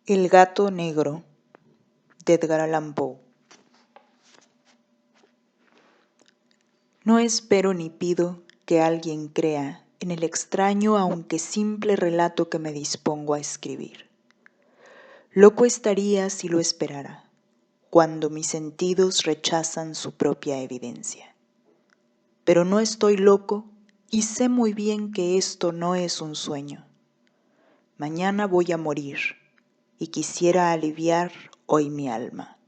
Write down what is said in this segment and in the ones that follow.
El gato negro, de Edgar Allan Poe. No espero ni pido que alguien crea en el extraño aunque simple relato que me dispongo a escribir. Loco estaría si lo esperara, cuando mis sentidos rechazan su propia evidencia. Pero no estoy loco y sé muy bien que esto no es un sueño. Mañana voy a morir y quisiera aliviar hoy mi alma.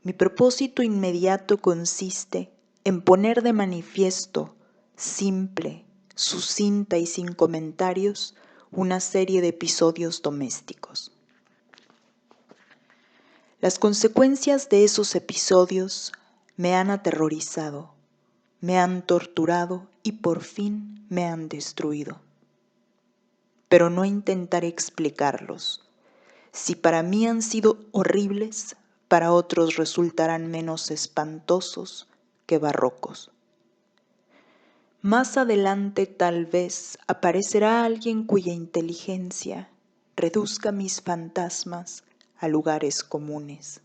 Mi propósito inmediato consiste en poner de manifiesto, simple, sucinta y sin comentarios, una serie de episodios domésticos. Las consecuencias de esos episodios me han aterrorizado, me han torturado y por fin me han destruido. Pero no intentaré explicarlos. Si para mí han sido horribles, para otros resultarán menos espantosos que barrocos. Más adelante tal vez aparecerá alguien cuya inteligencia reduzca mis fantasmas a lugares comunes.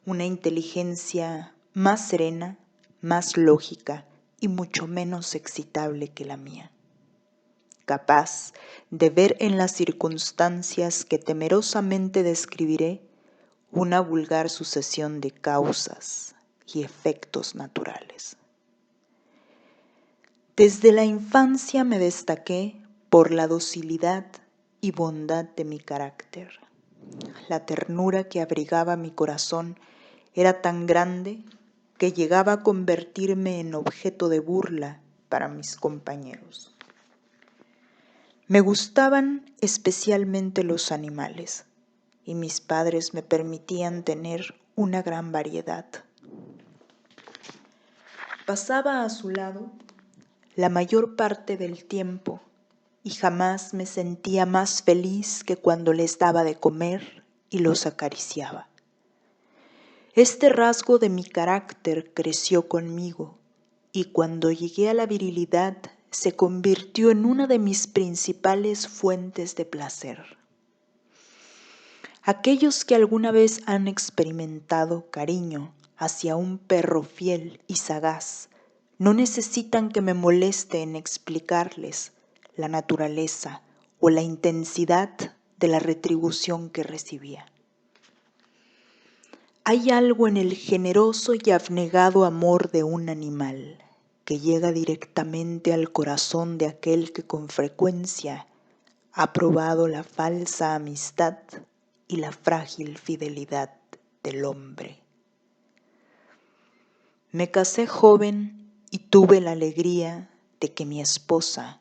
Una inteligencia más serena, más lógica y mucho menos excitable que la mía. Capaz de ver en las circunstancias que temerosamente describiré una vulgar sucesión de causas y efectos naturales. Desde la infancia me destaqué por la docilidad y bondad de mi carácter. La ternura que abrigaba mi corazón era tan grande que llegaba a convertirme en objeto de burla para mis compañeros. Me gustaban especialmente los animales y mis padres me permitían tener una gran variedad. Pasaba a su lado la mayor parte del tiempo y jamás me sentía más feliz que cuando les daba de comer y los acariciaba. Este rasgo de mi carácter creció conmigo y cuando llegué a la virilidad se convirtió en una de mis principales fuentes de placer. Aquellos que alguna vez han experimentado cariño hacia un perro fiel y sagaz no necesitan que me moleste en explicarles la naturaleza o la intensidad de la retribución que recibía. Hay algo en el generoso y abnegado amor de un animal que llega directamente al corazón de aquel que con frecuencia ha probado la falsa amistad y la frágil fidelidad del hombre. Me casé joven y tuve la alegría de que mi esposa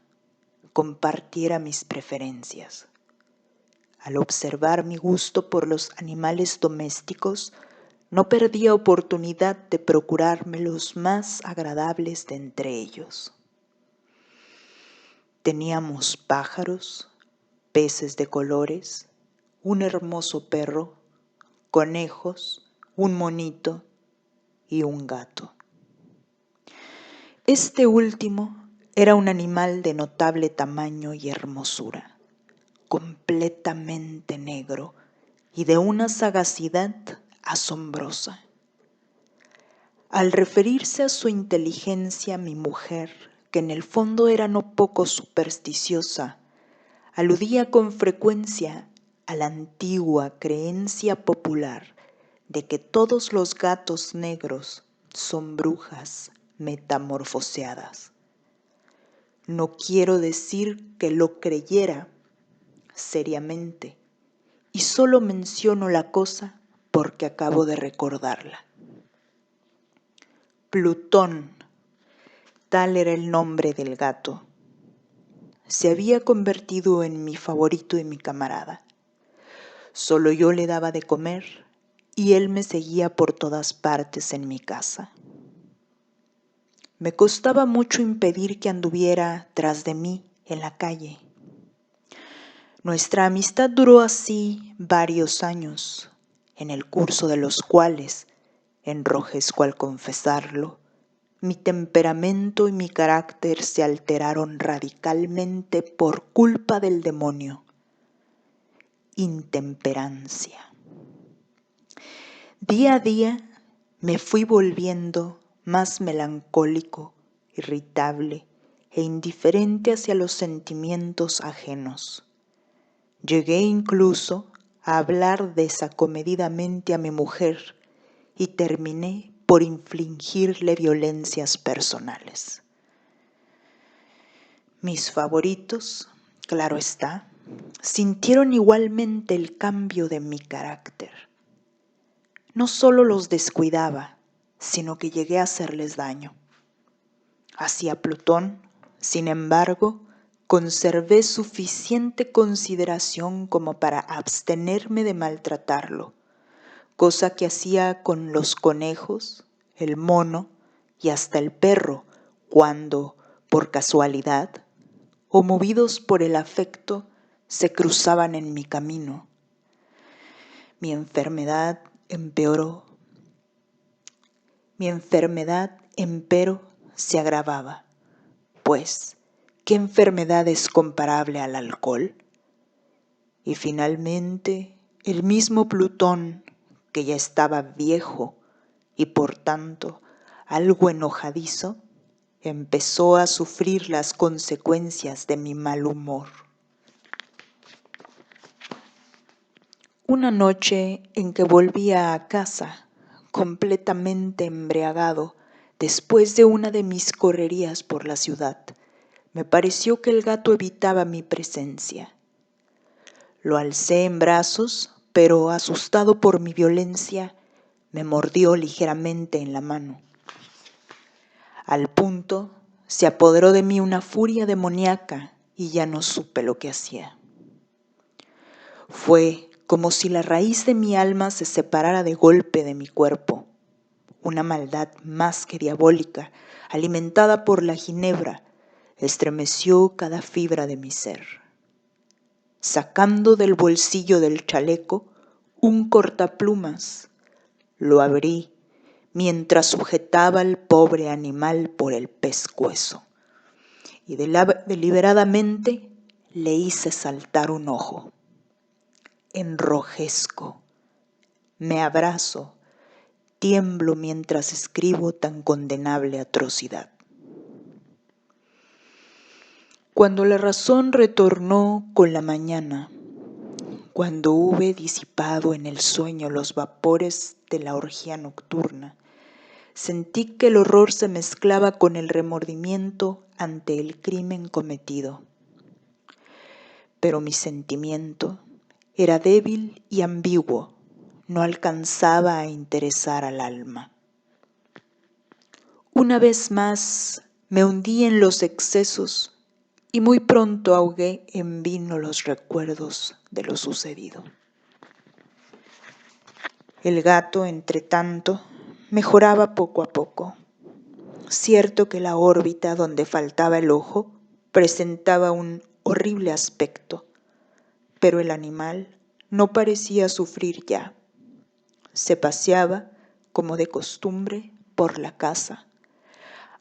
compartiera mis preferencias. Al observar mi gusto por los animales domésticos, no perdía oportunidad de procurarme los más agradables de entre ellos. Teníamos pájaros, peces de colores, un hermoso perro, conejos, un monito y un gato. Este último era un animal de notable tamaño y hermosura, completamente negro y de una sagacidad asombrosa. Al referirse a su inteligencia, mi mujer, que en el fondo era no poco supersticiosa, aludía con frecuencia a la antigua creencia popular de que todos los gatos negros son brujas metamorfoseadas. No quiero decir que lo creyera seriamente, y solo menciono la cosa porque acabo de recordarla. Plutón, tal era el nombre del gato, se había convertido en mi favorito y mi camarada. Solo yo le daba de comer y él me seguía por todas partes en mi casa. Me costaba mucho impedir que anduviera tras de mí en la calle. Nuestra amistad duró así varios años, en el curso de los cuales, enrojezco al confesarlo, mi temperamento y mi carácter se alteraron radicalmente por culpa del demonio. intemperancia. Día a día me fui volviendo más melancólico, irritable e indiferente hacia los sentimientos ajenos. Llegué incluso a hablar desacomedidamente a mi mujer y terminé por infligirle violencias personales. Mis favoritos, claro está, sintieron igualmente el cambio de mi carácter. No solo los descuidaba, sino que llegué a hacerles daño. Hacia Plutón, sin embargo, conservé suficiente consideración como para abstenerme de maltratarlo, cosa que hacía con los conejos, el mono y hasta el perro cuando, por casualidad, o movidos por el afecto, se cruzaban en mi camino. Mi enfermedad, empero, se agravaba, pues, ¿qué enfermedad es comparable al alcohol? Y finalmente, el mismo Plutón, que ya estaba viejo y por tanto algo enojadizo, empezó a sufrir las consecuencias de mi mal humor. Una noche en que volvía a casa, completamente embriagado, después de una de mis correrías por la ciudad, me pareció que el gato evitaba mi presencia. Lo alcé en brazos, pero asustado por mi violencia, me mordió ligeramente en la mano. Al punto, se apoderó de mí una furia demoníaca y ya no supe lo que hacía. Fue como si la raíz de mi alma se separara de golpe de mi cuerpo. Una maldad más que diabólica, alimentada por la ginebra, estremeció cada fibra de mi ser. Sacando del bolsillo del chaleco un cortaplumas, lo abrí mientras sujetaba al pobre animal por el pescuezo y deliberadamente le hice saltar un ojo. Enrojezco, me abrazo, tiemblo mientras escribo tan condenable atrocidad. Cuando la razón retornó con la mañana, cuando hube disipado en el sueño los vapores de la orgía nocturna, sentí que el horror se mezclaba con el remordimiento ante el crimen cometido. Pero mi sentimiento era débil y ambiguo, no alcanzaba a interesar al alma. Una vez más me hundí en los excesos y muy pronto ahogué en vino los recuerdos de lo sucedido. El gato, entre tanto, mejoraba poco a poco. Cierto que la órbita donde faltaba el ojo presentaba un horrible aspecto, pero el animal no parecía sufrir ya. Se paseaba, como de costumbre, por la casa,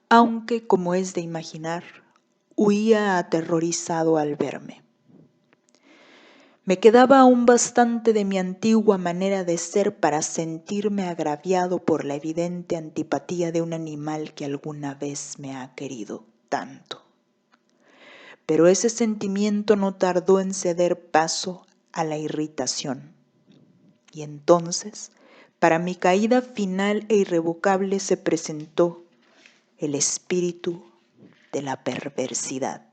aunque, como es de imaginar, huía aterrorizado al verme. Me quedaba aún bastante de mi antigua manera de ser para sentirme agraviado por la evidente antipatía de un animal que alguna vez me ha querido tanto. Pero ese sentimiento no tardó en ceder paso a la irritación. Y entonces, para mi caída final e irrevocable, se presentó el espíritu de la perversidad.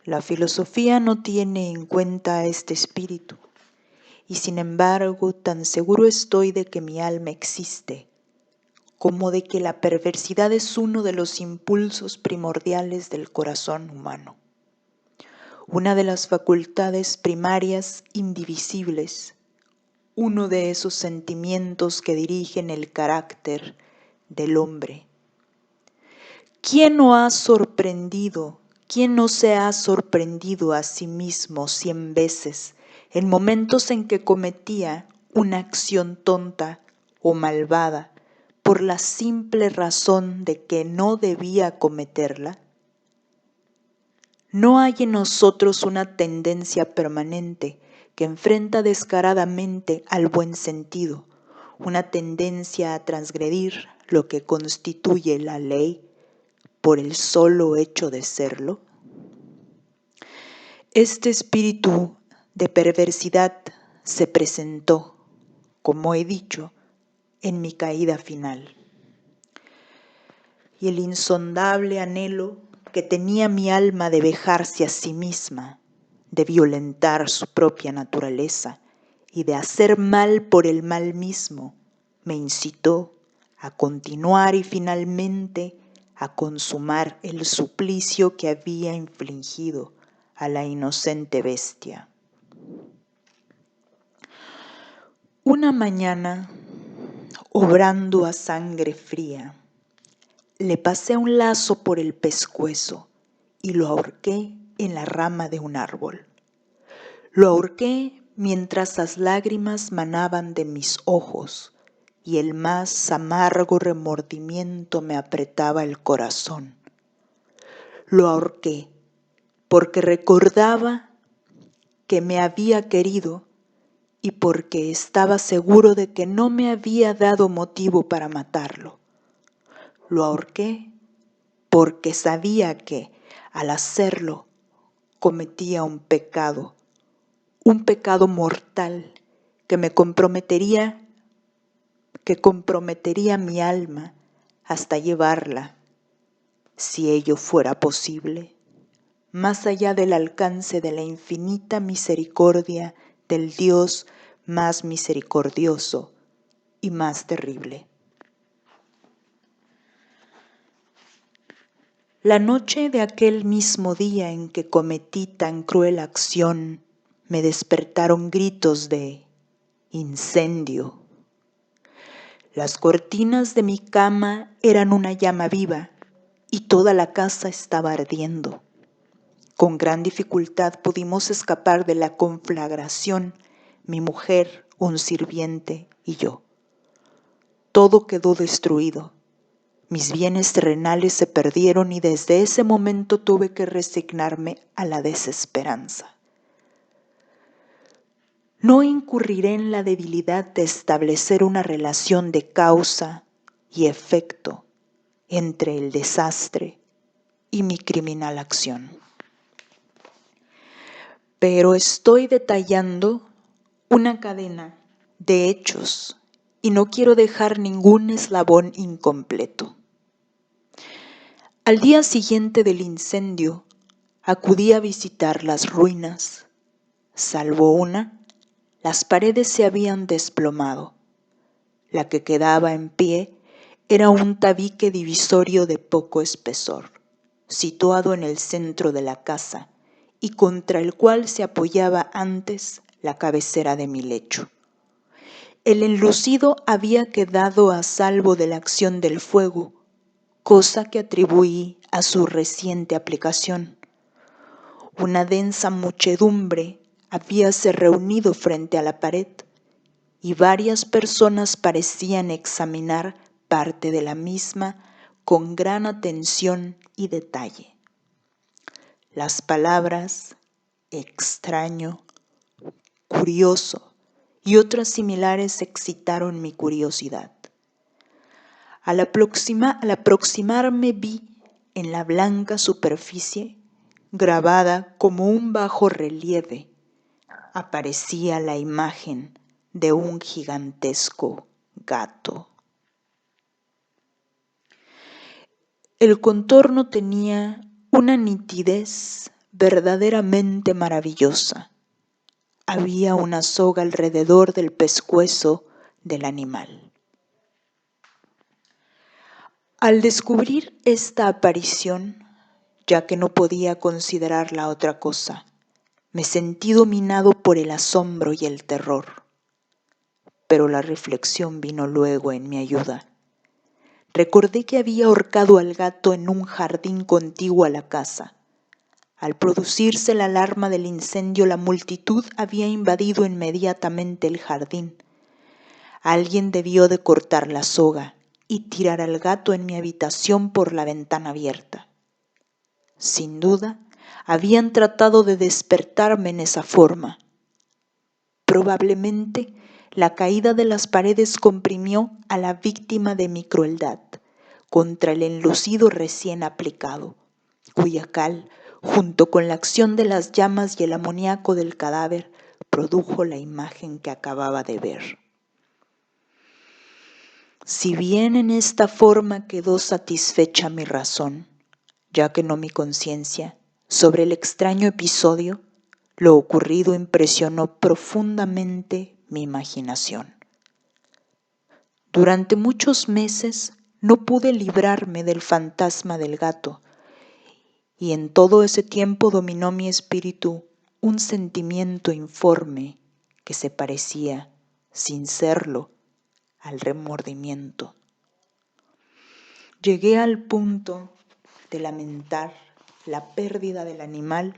La filosofía no tiene en cuenta este espíritu, y sin embargo tan seguro estoy de que mi alma existe, como de que la perversidad es uno de los impulsos primordiales del corazón humano, una de las facultades primarias indivisibles, uno de esos sentimientos que dirigen el carácter del hombre. ¿Quién no se ha sorprendido a sí mismo 100 veces en momentos en que cometía una acción tonta o malvada por la simple razón de que no debía cometerla? No hay en nosotros una tendencia permanente que enfrenta descaradamente al buen sentido, una tendencia a transgredir lo que constituye la ley por el solo hecho de serlo. Este espíritu de perversidad se presentó, como he dicho, en mi caída final. Y el insondable anhelo que tenía mi alma de vejarse a sí misma, de violentar su propia naturaleza y de hacer mal por el mal mismo, me incitó a continuar y finalmente a consumar el suplicio que había infligido a la inocente bestia. Una mañana, obrando a sangre fría, le pasé un lazo por el pescuezo y lo ahorqué en la rama de un árbol. Lo ahorqué mientras las lágrimas manaban de mis ojos y el más amargo remordimiento me apretaba el corazón. Lo ahorqué porque recordaba que me había querido y porque estaba seguro de que no me había dado motivo para matarlo. Lo ahorqué porque sabía que, al hacerlo, cometía un pecado mortal que comprometería mi alma hasta llevarla, si ello fuera posible, más allá del alcance de la infinita misericordia del Dios más misericordioso y más terrible. La noche de aquel mismo día en que cometí tan cruel acción, me despertaron gritos de incendio. Las cortinas de mi cama eran una llama viva y toda la casa estaba ardiendo. Con gran dificultad pudimos escapar de la conflagración, mi mujer, un sirviente y yo. Todo quedó destruido. Mis bienes terrenales se perdieron y desde ese momento tuve que resignarme a la desesperanza. No incurriré en la debilidad de establecer una relación de causa y efecto entre el desastre y mi criminal acción. Pero estoy detallando una cadena de hechos y no quiero dejar ningún eslabón incompleto. Al día siguiente del incendio, acudí a visitar las ruinas. Salvo una, las paredes se habían desplomado. La que quedaba en pie era un tabique divisorio de poco espesor, situado en el centro de la casa y contra el cual se apoyaba antes la cabecera de mi lecho. El enlucido había quedado a salvo de la acción del fuego, cosa que atribuí a su reciente aplicación. Una densa muchedumbre habíase reunido frente a la pared y varias personas parecían examinar parte de la misma con gran atención y detalle. Las palabras extraño, curioso y otras similares excitaron mi curiosidad. Al aproximarme vi en la blanca superficie, grabada como un bajo relieve, aparecía la imagen de un gigantesco gato. El contorno tenía una nitidez verdaderamente maravillosa. Había una soga alrededor del pescuezo del animal. Al descubrir esta aparición, ya que no podía considerarla otra cosa, me sentí dominado por el asombro y el terror. Pero la reflexión vino luego en mi ayuda. Recordé que había ahorcado al gato en un jardín contiguo a la casa. Al producirse la alarma del incendio, la multitud había invadido inmediatamente el jardín. Alguien debió de cortar la soga y tirar al gato en mi habitación por la ventana abierta. Sin duda, habían tratado de despertarme en esa forma. Probablemente la caída de las paredes comprimió a la víctima de mi crueldad contra el enlucido recién aplicado, cuya cal, junto con la acción de las llamas y el amoníaco del cadáver, produjo la imagen que acababa de ver. Si bien en esta forma quedó satisfecha mi razón, ya que no mi conciencia, sobre el extraño episodio, lo ocurrido impresionó profundamente mi imaginación. Durante muchos meses no pude librarme del fantasma del gato, y en todo ese tiempo dominó mi espíritu un sentimiento informe que se parecía, sin serlo, al remordimiento. Llegué al punto de lamentar la pérdida del animal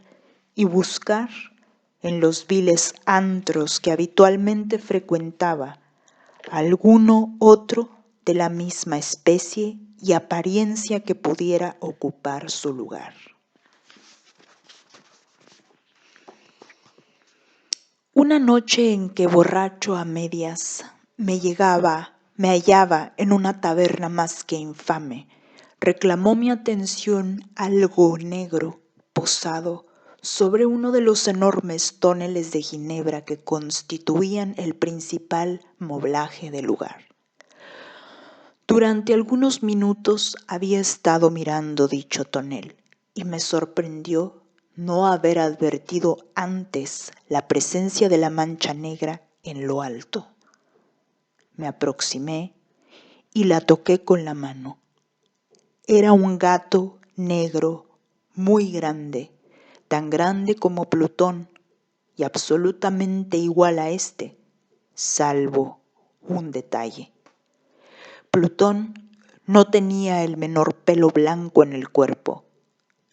y buscar en los viles antros que habitualmente frecuentaba alguno otro de la misma especie y apariencia que pudiera ocupar su lugar. Una noche en que borracho a medias me hallaba en una taberna más que infame, reclamó mi atención algo negro posado sobre uno de los enormes tóneles de ginebra que constituían el principal moblaje del lugar. Durante algunos minutos había estado mirando dicho tonel y me sorprendió no haber advertido antes la presencia de la mancha negra en lo alto. Me aproximé y la toqué con la mano. Era un gato negro muy grande, tan grande como Plutón y absolutamente igual a este, salvo un detalle. Plutón no tenía el menor pelo blanco en el cuerpo,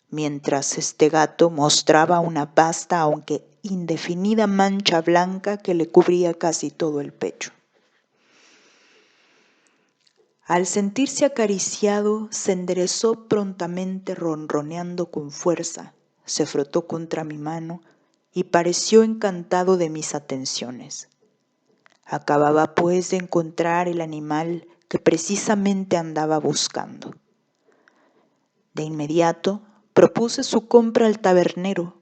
mientras este gato mostraba una vasta aunque indefinida mancha blanca que le cubría casi todo el pecho. Al sentirse acariciado, se enderezó prontamente ronroneando con fuerza, se frotó contra mi mano y pareció encantado de mis atenciones. Acababa pues de encontrar el animal que precisamente andaba buscando. De inmediato propuse su compra al tabernero,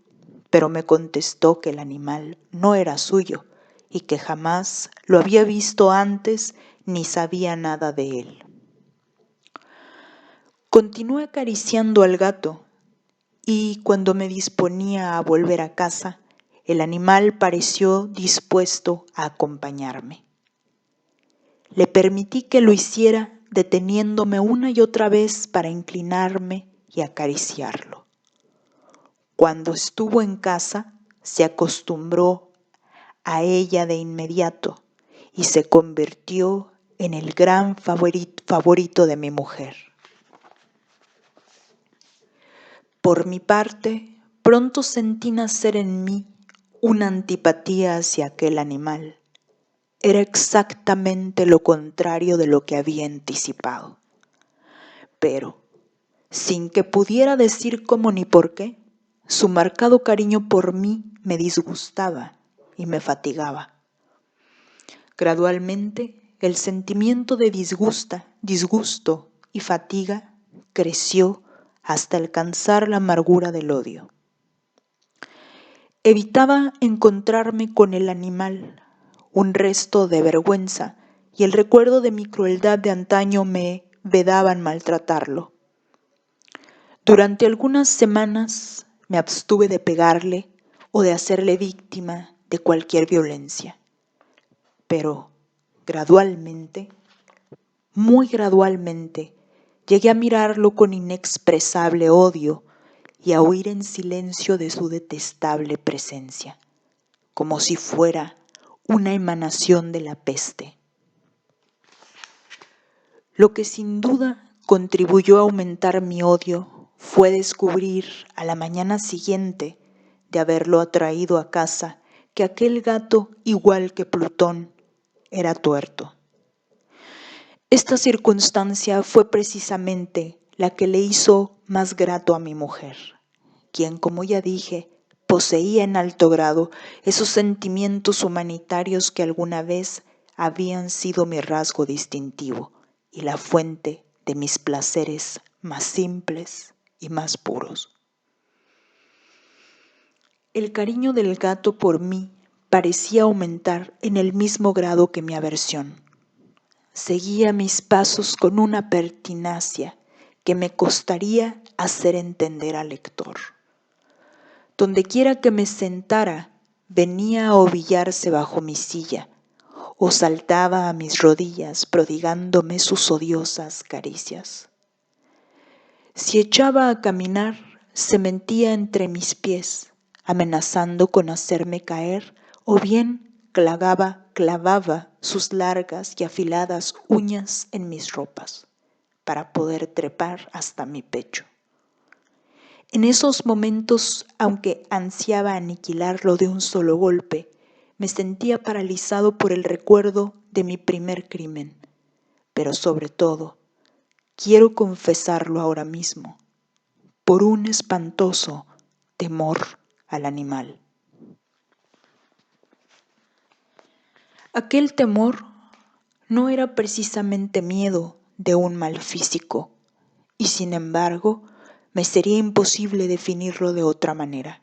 pero me contestó que el animal no era suyo y que jamás lo había visto antes ni sabía nada de él. Continué acariciando al gato y cuando me disponía a volver a casa, el animal pareció dispuesto a acompañarme. Le permití que lo hiciera deteniéndome una y otra vez para inclinarme y acariciarlo. Cuando estuvo en casa, se acostumbró a ella de inmediato y se convirtió en el gran favorito de mi mujer. Por mi parte, pronto sentí nacer en mí una antipatía hacia aquel animal. Era exactamente lo contrario de lo que había anticipado. Pero, sin que pudiera decir cómo ni por qué, su marcado cariño por mí me disgustaba y me fatigaba. Gradualmente, el sentimiento de disgusto y fatiga creció hasta alcanzar la amargura del odio. Evitaba encontrarme con el animal. Un resto de vergüenza y el recuerdo de mi crueldad de antaño me vedaban maltratarlo. Durante algunas semanas me abstuve de pegarle o de hacerle víctima de cualquier violencia. Pero gradualmente, muy gradualmente, llegué a mirarlo con inexpresable odio y a huir en silencio de su detestable presencia, como si fuera una emanación de la peste. Lo que sin duda contribuyó a aumentar mi odio fue descubrir a la mañana siguiente de haberlo atraído a casa que aquel gato, igual que Plutón, era tuerto. Esta circunstancia fue precisamente la que le hizo más grato a mi mujer, quien, como ya dije, poseía en alto grado esos sentimientos humanitarios que alguna vez habían sido mi rasgo distintivo y la fuente de mis placeres más simples y más puros. El cariño del gato por mí parecía aumentar en el mismo grado que mi aversión. Seguía mis pasos con una pertinacia que me costaría hacer entender al lector. Dondequiera que me sentara, venía a ovillarse bajo mi silla o saltaba a mis rodillas prodigándome sus odiosas caricias. Si echaba a caminar, se metía entre mis pies, amenazando con hacerme caer, o bien clavaba sus largas y afiladas uñas en mis ropas, para poder trepar hasta mi pecho. En esos momentos, aunque ansiaba aniquilarlo de un solo golpe, me sentía paralizado por el recuerdo de mi primer crimen, pero sobre todo, quiero confesarlo ahora mismo, por un espantoso temor al animal. Aquel temor no era precisamente miedo de un mal físico, y sin embargo me sería imposible definirlo de otra manera.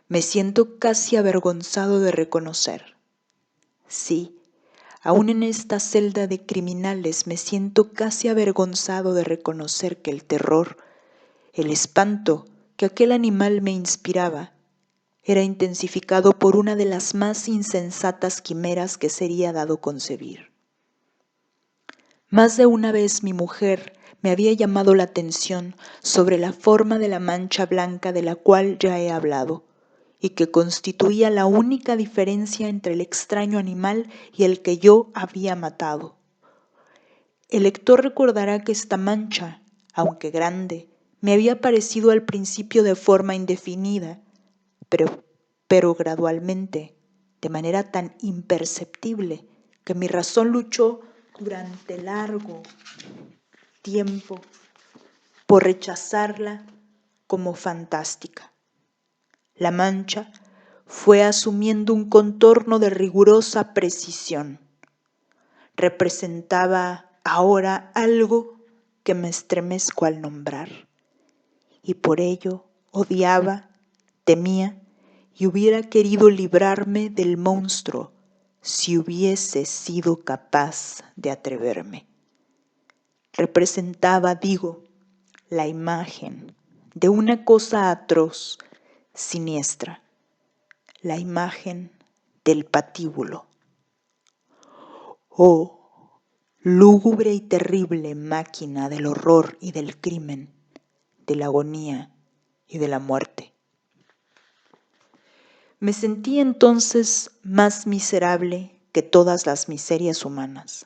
Me siento casi avergonzado de reconocer. Sí, aún en esta celda de criminales me siento casi avergonzado de reconocer que el terror, el espanto que aquel animal me inspiraba, era intensificado por una de las más insensatas quimeras que sería dado concebir. Más de una vez mi mujer me había llamado la atención sobre la forma de la mancha blanca de la cual ya he hablado, y que constituía la única diferencia entre el extraño animal y el que yo había matado. El lector recordará que esta mancha, aunque grande, me había parecido al principio de forma indefinida, pero gradualmente, de manera tan imperceptible, que mi razón luchó durante largo tiempo por rechazarla como fantástica. La mancha fue asumiendo un contorno de rigurosa precisión. Representaba ahora algo que me estremezco al nombrar, y por ello odiaba, temía y hubiera querido librarme del monstruo si hubiese sido capaz de atreverme. Representaba, digo, la imagen de una cosa atroz, siniestra, la imagen del patíbulo. Oh, lúgubre y terrible máquina del horror y del crimen, de la agonía y de la muerte. Me sentí entonces más miserable que todas las miserias humanas.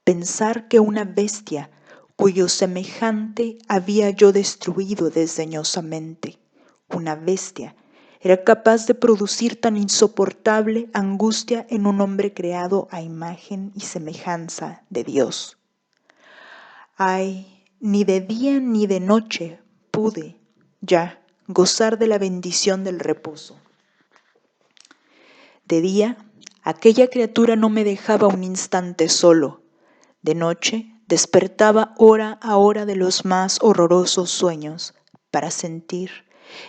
Pensar que una bestia cuyo semejante había yo destruido desdeñosamente, una bestia, era capaz de producir tan insoportable angustia en un hombre creado a imagen y semejanza de Dios. Ay, ni de día ni de noche pude ya gozar de la bendición del reposo. De día, aquella criatura no me dejaba un instante solo. De noche, despertaba hora a hora de los más horrorosos sueños para sentir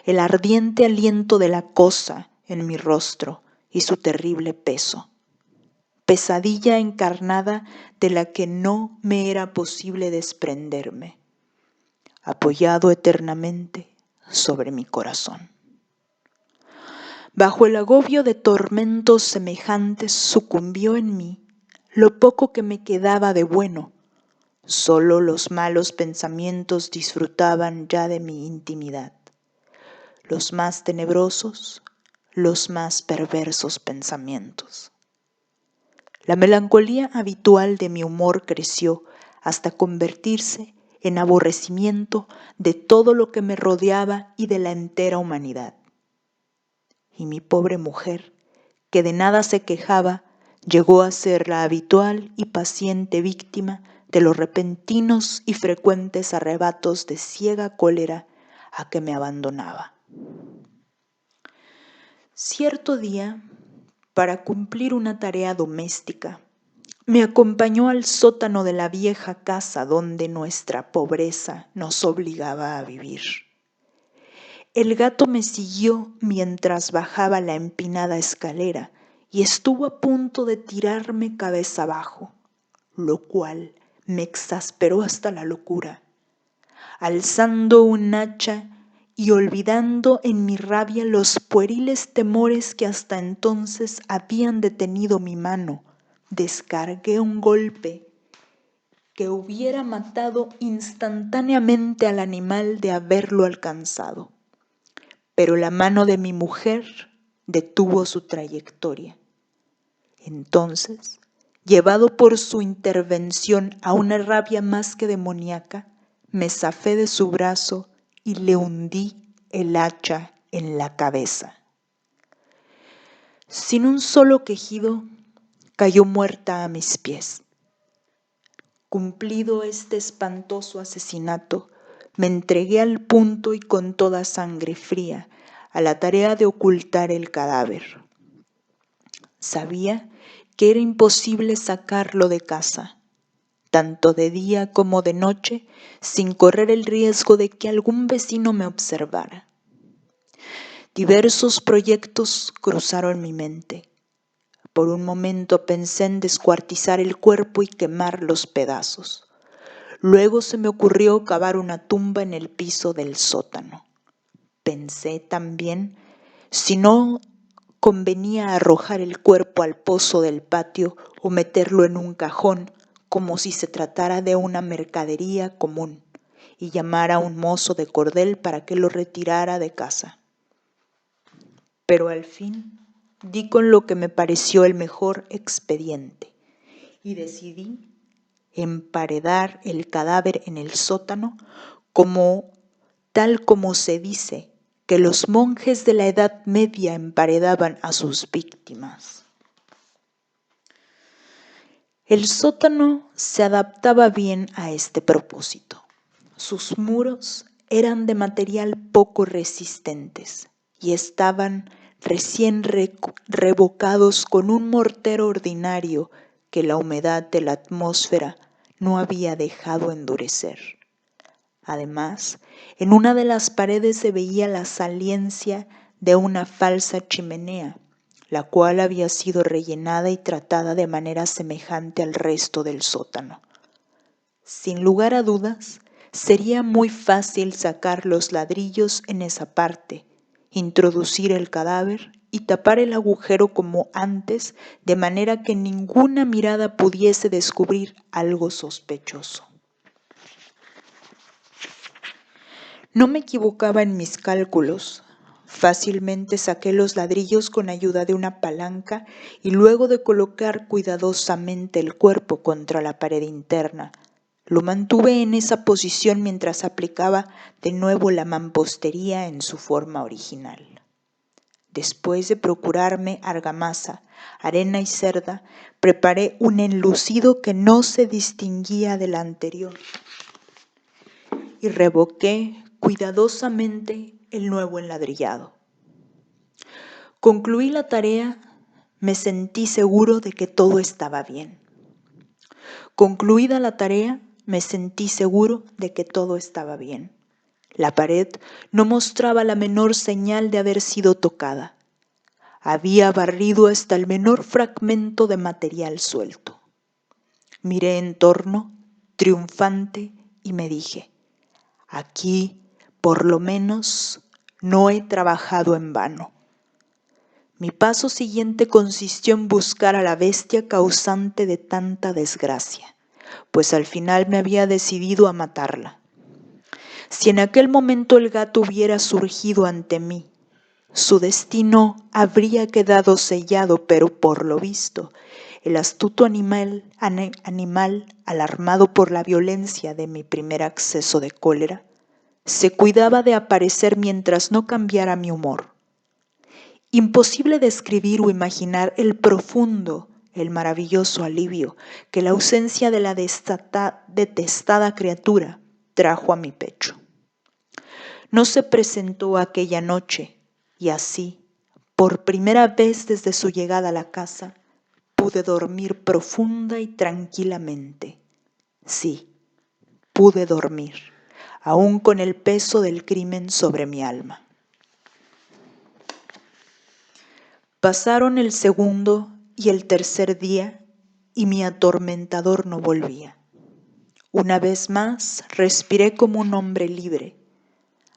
el ardiente aliento de la cosa en mi rostro y su terrible peso. Pesadilla encarnada de la que no me era posible desprenderme, apoyado eternamente sobre mi corazón. Bajo el agobio de tormentos semejantes sucumbió en mí lo poco que me quedaba de bueno. Solo los malos pensamientos disfrutaban ya de mi intimidad. Los más tenebrosos, los más perversos pensamientos. La melancolía habitual de mi humor creció hasta convertirse en aborrecimiento de todo lo que me rodeaba y de la entera humanidad. Y mi pobre mujer, que de nada se quejaba, llegó a ser la habitual y paciente víctima de los repentinos y frecuentes arrebatos de ciega cólera a que me abandonaba. Cierto día, para cumplir una tarea doméstica, me acompañó al sótano de la vieja casa donde nuestra pobreza nos obligaba a vivir. El gato me siguió mientras bajaba la empinada escalera y estuvo a punto de tirarme cabeza abajo, lo cual me exasperó hasta la locura. Alzando un hacha y olvidando en mi rabia los pueriles temores que hasta entonces habían detenido mi mano, descargué un golpe que hubiera matado instantáneamente al animal de haberlo alcanzado. Pero la mano de mi mujer detuvo su trayectoria. Entonces, llevado por su intervención a una rabia más que demoníaca, me zafé de su brazo y le hundí el hacha en la cabeza. Sin un solo quejido, cayó muerta a mis pies. Cumplido este espantoso asesinato, me entregué al punto y con toda sangre fría a la tarea de ocultar el cadáver. Sabía que era imposible sacarlo de casa, tanto de día como de noche, sin correr el riesgo de que algún vecino me observara. Diversos proyectos cruzaron mi mente. Por un momento pensé en descuartizar el cuerpo y quemar los pedazos. Luego se me ocurrió cavar una tumba en el piso del sótano. Pensé también si no convenía arrojar el cuerpo al pozo del patio o meterlo en un cajón, como si se tratara de una mercadería común, y llamar a un mozo de cordel para que lo retirara de casa. Pero al fin di con lo que me pareció el mejor expediente y decidí emparedar el cadáver en el sótano tal como se dice que los monjes de la Edad Media emparedaban a sus víctimas. El sótano se adaptaba bien a este propósito. Sus muros eran de material poco resistentes y estaban recién revocados con un mortero ordinario que la humedad de la atmósfera no había dejado endurecer. Además, en una de las paredes se veía la saliencia de una falsa chimenea, la cual había sido rellenada y tratada de manera semejante al resto del sótano. Sin lugar a dudas, sería muy fácil sacar los ladrillos en esa parte, introducir el cadáver y tapar el agujero como antes, de manera que ninguna mirada pudiese descubrir algo sospechoso. No me equivocaba en mis cálculos. Fácilmente saqué los ladrillos con ayuda de una palanca y luego de colocar cuidadosamente el cuerpo contra la pared interna, lo mantuve en esa posición mientras aplicaba de nuevo la mampostería en su forma original. Después de procurarme argamasa, arena y cerda, preparé un enlucido que no se distinguía del anterior y revoqué cuidadosamente el nuevo enladrillado. Concluí la tarea, me sentí seguro de que todo estaba bien. Concluida la tarea, me sentí seguro de que todo estaba bien. La pared no mostraba la menor señal de haber sido tocada. Había barrido hasta el menor fragmento de material suelto. Miré en torno, triunfante, y me dije: aquí, por lo menos, no he trabajado en vano. Mi paso siguiente consistió en buscar a la bestia causante de tanta desgracia, pues al final me había decidido a matarla. Si en aquel momento el gato hubiera surgido ante mí, su destino habría quedado sellado, pero por lo visto, el astuto animal, alarmado por la violencia de mi primer acceso de cólera, se cuidaba de aparecer mientras no cambiara mi humor. Imposible describir o imaginar el profundo, el maravilloso alivio que la ausencia de la detestada criatura trajo a mi pecho. no se presentó aquella noche y así, por primera vez desde su llegada a la casa, pude dormir profunda y tranquilamente. Sí, pude dormir, aún con el peso del crimen sobre mi alma. Pasaron el segundo y el tercer día y mi atormentador no volvía. Una vez más respiré como un hombre libre.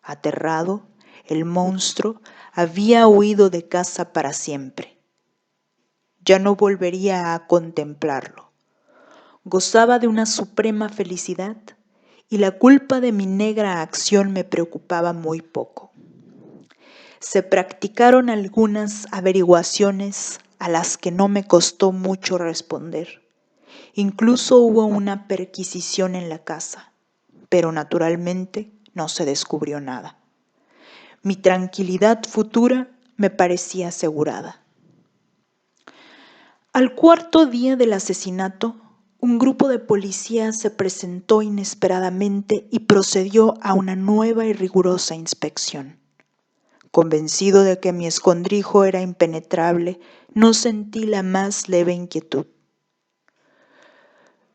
Aterrado, el monstruo había huido de casa para siempre. Ya no volvería a contemplarlo. Gozaba de una suprema felicidad y la culpa de mi negra acción me preocupaba muy poco. Se practicaron algunas averiguaciones a las que no me costó mucho responder. Incluso hubo una perquisición en la casa, pero naturalmente no se descubrió nada. Mi tranquilidad futura me parecía asegurada. Al cuarto día del asesinato, un grupo de policías se presentó inesperadamente y procedió a una nueva y rigurosa inspección. Convencido de que mi escondrijo era impenetrable, no sentí la más leve inquietud.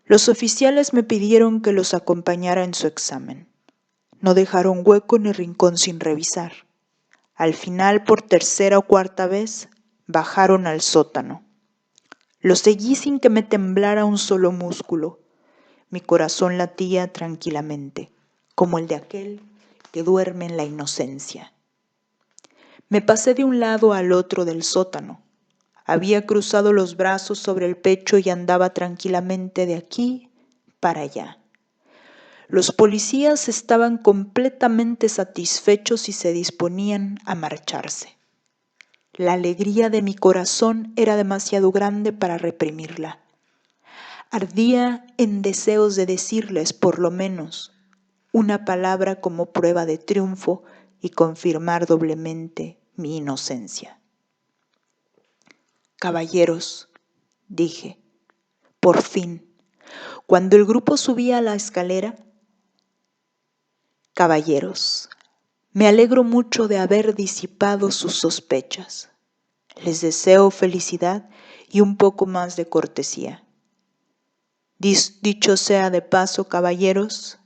Los oficiales me pidieron que los acompañara en su examen. No dejaron hueco ni rincón sin revisar. Al final, por tercera o cuarta vez, bajaron al sótano. Lo seguí sin que me temblara un solo músculo. Mi corazón latía tranquilamente, como el de aquel que duerme en la inocencia. Me pasé de un lado al otro del sótano. Había cruzado los brazos sobre el pecho y andaba tranquilamente de aquí para allá. Los policías estaban completamente satisfechos y se disponían a marcharse. La alegría de mi corazón era demasiado grande para reprimirla. Ardía en deseos de decirles, por lo menos, una palabra como prueba de triunfo y confirmar doblemente mi inocencia. Caballeros, dije, por fin, cuando el grupo subía a la escalera, caballeros, me alegro mucho de haber disipado sus sospechas. Les deseo felicidad y un poco más de cortesía. Dicho sea de paso, caballeros,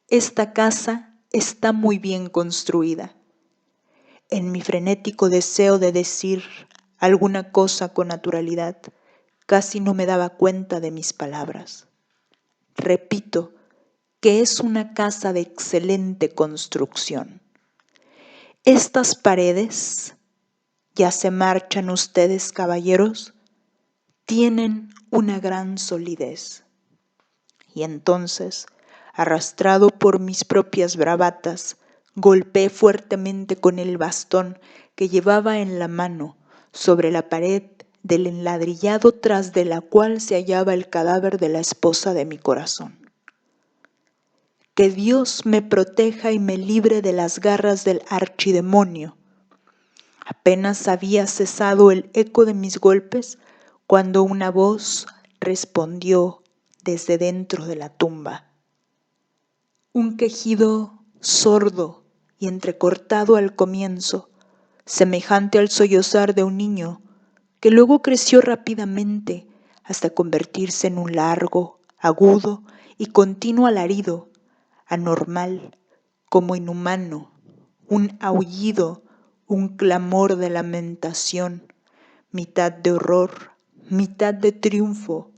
esta casa está muy bien construida. En mi frenético deseo de decir alguna cosa con naturalidad, casi no me daba cuenta de mis palabras. Repito que es una casa de excelente construcción. Estas paredes, ya se marchan ustedes, caballeros, tienen una gran solidez. Y entonces, arrastrado por mis propias bravatas, golpeé fuertemente con el bastón que llevaba en la mano sobre la pared del enladrillado tras de la cual se hallaba el cadáver de la esposa de mi corazón. Que Dios me proteja y me libre de las garras del archidemonio. Apenas había cesado el eco de mis golpes cuando una voz respondió desde dentro de la tumba. Un quejido sordo y entrecortado al comienzo, semejante al sollozar de un niño, que luego creció rápidamente hasta convertirse en un largo, agudo y continuo alarido, anormal, como inhumano, un aullido, un clamor de lamentación, mitad de horror, mitad de triunfo,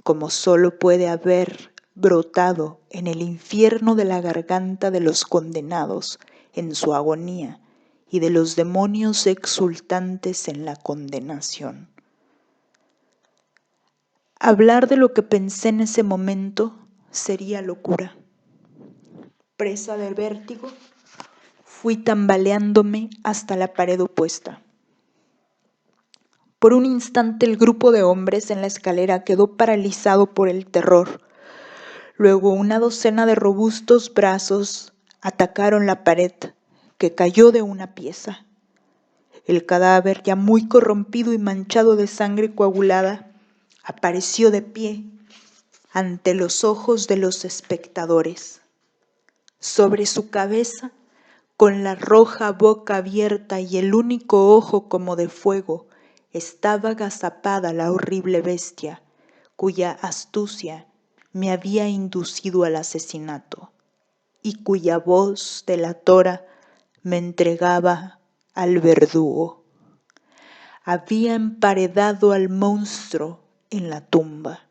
como solo puede haber brotado en el infierno de la garganta de los condenados en su agonía y de los demonios exultantes en la condenación. Hablar de lo que pensé en ese momento sería locura. Presa del vértigo, fui tambaleándome hasta la pared opuesta. Por un instante el grupo de hombres en la escalera quedó paralizado por el terror. Luego una docena de robustos brazos atacaron la pared, que cayó de una pieza. El cadáver, ya muy corrompido y manchado de sangre coagulada, apareció de pie ante los ojos de los espectadores. Sobre su cabeza con la roja boca abierta y el único ojo como de fuego, estaba agazapada la horrible bestia, cuya astucia me había inducido al asesinato, y cuya voz delatora me entregaba al verdugo. Había emparedado al monstruo en la tumba.